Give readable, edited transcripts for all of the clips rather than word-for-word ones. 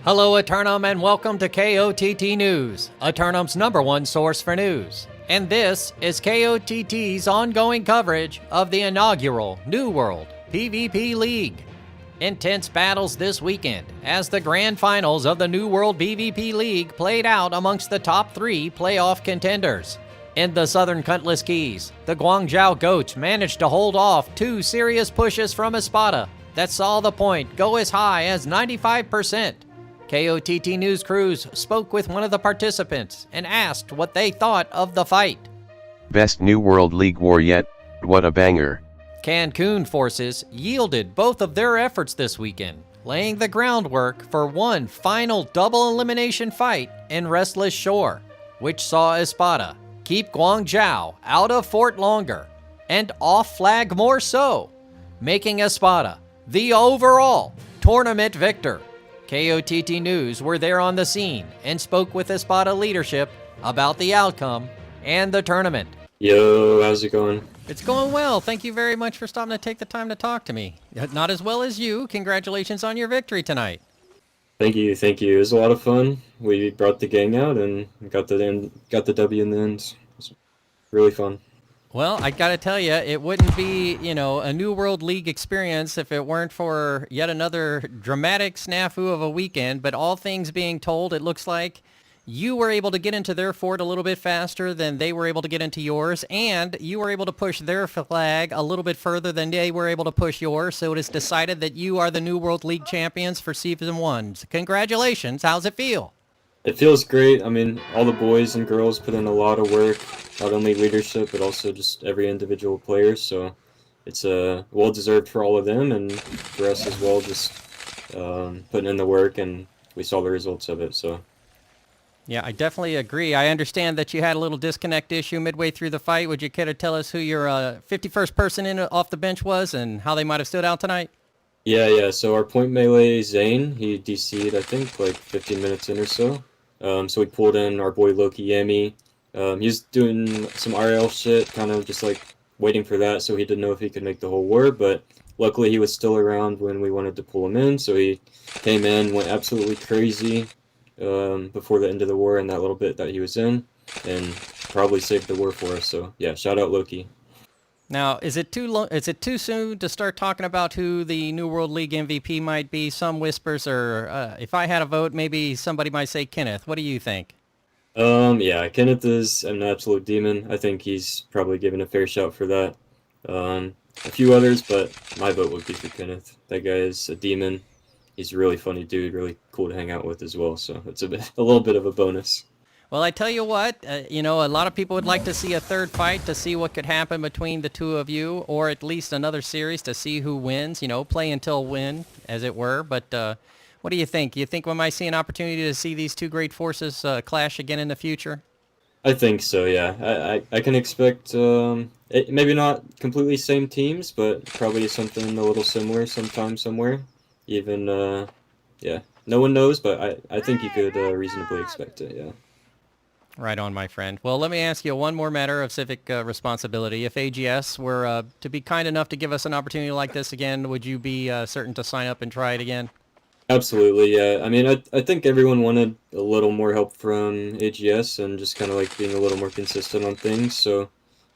Hello, Eternum, and welcome to KOTT News, Eternum's #1 source for news. And this is KOTT's ongoing coverage of the inaugural New World PvP League. Intense battles this weekend as the grand finals of the New World PvP League played out amongst the top 3 playoff contenders. In the Southern Cutlass Keys, the Guangzhou Goats managed to hold off 2 serious pushes from Espada that saw the point go as high as 95%. KOTT News Crews spoke with one of the participants and asked what they thought of the fight. Best New World League war yet, what a banger. Cancun forces yielded both of their efforts this weekend, laying the groundwork for one final double elimination fight in Restless Shore, which saw Espada keep Guangzhou out of fort longer, and off-flag more so, making Espada the overall tournament victor. KOTT News were there on the scene and spoke with Espada leadership about the outcome and the tournament. Yo, how's it going? It's going well. Thank you very much for stopping to take the time to talk to me. Not as well as you. Congratulations on your victory tonight. Thank you. It was a lot of fun. We brought the gang out and got the W in the end. It was really fun. Well, I gotta tell you, it wouldn't be, a New World League experience if it weren't for yet another dramatic snafu of a weekend. But all things being told, it looks like you were able to get into their fort a little bit faster than they were able to get into yours, and you were able to push their flag a little bit further than they were able to push yours. So it is decided that you are the New World League champions for Season 1. Congratulations. How's it feel? It feels great. I mean, all the boys and girls put in a lot of work, not only leadership, but also just every individual player. So it's well-deserved for all of them, and for us as well, just putting in the work, and we saw the results of it. So. Yeah, I definitely agree. I understand that you had a little disconnect issue midway through the fight. Would you care to tell us who your 51st person in off the bench was and how they might have stood out tonight? Yeah. So our point melee, Zane, he DC'd, I think, like 15 minutes in or so. So we pulled in our boy Loki Yami. He's doing some RL shit, kind of just like waiting for that, so he didn't know if he could make the whole war, but luckily he was still around when we wanted to pull him in, so he came in, went absolutely crazy before the end of the war in that little bit that he was in, and probably saved the war for us. So yeah, shout out Loki. Now, is it too soon to start talking about who the New World League MVP might be? Some whispers are, if I had a vote, maybe somebody might say Kenneth. What do you think? Yeah, Kenneth is an absolute demon. I think he's probably given a fair shout for that. A few others, but my vote would be for Kenneth. That guy is a demon. He's a really funny dude, really cool to hang out with as well, so it's a little bit of a bonus. Well, I tell you what, a lot of people would like to see a third fight to see what could happen between the two of you, or at least another series to see who wins, play until win, as it were. But what do you think? You think we might see an opportunity to see these two great forces clash again in the future? I think so, yeah. I can expect, maybe not completely same teams, but probably something a little similar sometime somewhere. Even, yeah, no one knows, but I think you could reasonably expect it, yeah. Right on, my friend. Well, let me ask you one more matter of civic responsibility. If AGS were to be kind enough to give us an opportunity like this again, would you be certain to sign up and try it again? Absolutely, yeah. I mean, I think everyone wanted a little more help from AGS and just kind of like being a little more consistent on things. So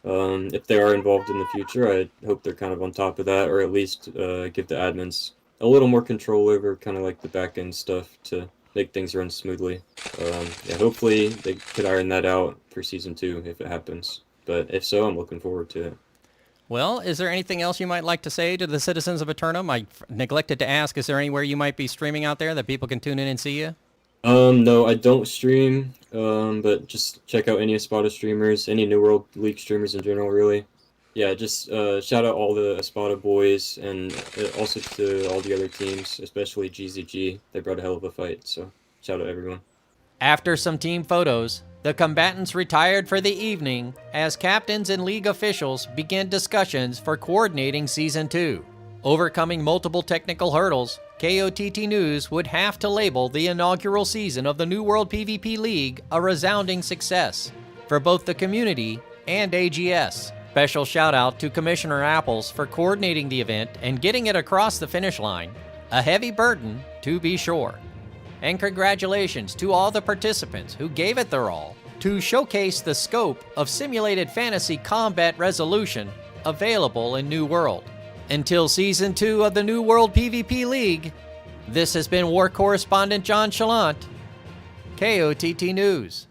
if they are involved in the future, I hope they're kind of on top of that, or at least give the admins a little more control over kind of like the back end stuff to make things run smoothly. Yeah, hopefully they could iron that out for Season 2 if it happens. But if so, I'm looking forward to it. Well, is there anything else you might like to say to the citizens of Eternum? I neglected to ask, is there anywhere you might be streaming out there that people can tune in and see you? No, I don't stream, but just check out any Espada streamers, any New World League streamers in general, really. Yeah, just shout out all the Espada boys, and also to all the other teams, especially GZG. They brought a hell of a fight, so shout out everyone. After some team photos, the combatants retired for the evening as captains and league officials began discussions for coordinating Season 2. Overcoming multiple technical hurdles, KOTT News would have to label the inaugural season of the New World PvP League a resounding success for both the community and AGS. Special shout out to Commissioner Apples for coordinating the event and getting it across the finish line. A heavy burden, to be sure. And congratulations to all the participants who gave it their all to showcase the scope of simulated fantasy combat resolution available in New World. Until Season 2 of the New World PvP League, this has been War Correspondent JChalant, KOTT News.